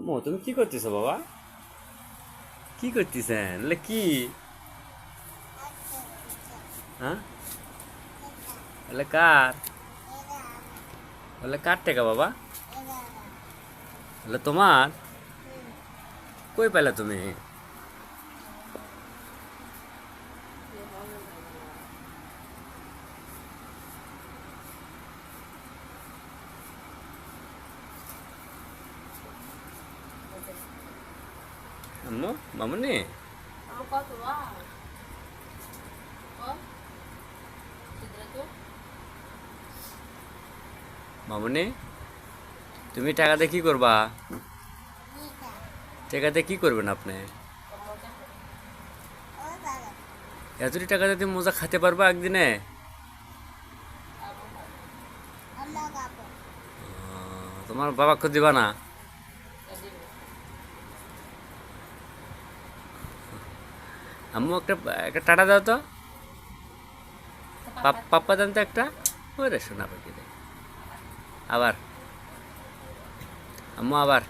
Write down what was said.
আম্মু তুমি কি করতেছো বাবা? কি করতেছেন? এলে কি? হ্যাঁ, এলে কার? এলে কার টাকা বাবা? এলে তোমার? কই পেলে তুমি? আম্মু, মামুনি, Kamu kau tua. Oh, cedera tuh. মামুনি, তুমি টাকা দিয়ে কি করবা? টাকা দিয়ে কি করবেন আপনি? Kamu cek. এতটি টাকা দিয়ে তুমি মোজা খেতে পারবা একদিনে? তোমার বাবাকে দিবা না? Jadi, আম্মু একটা একটা টাটা দাও তো। sepakat. পাপ্পা দেন তো একটা। ওরে শোনা পাখি রে। আবার আম্মু আবার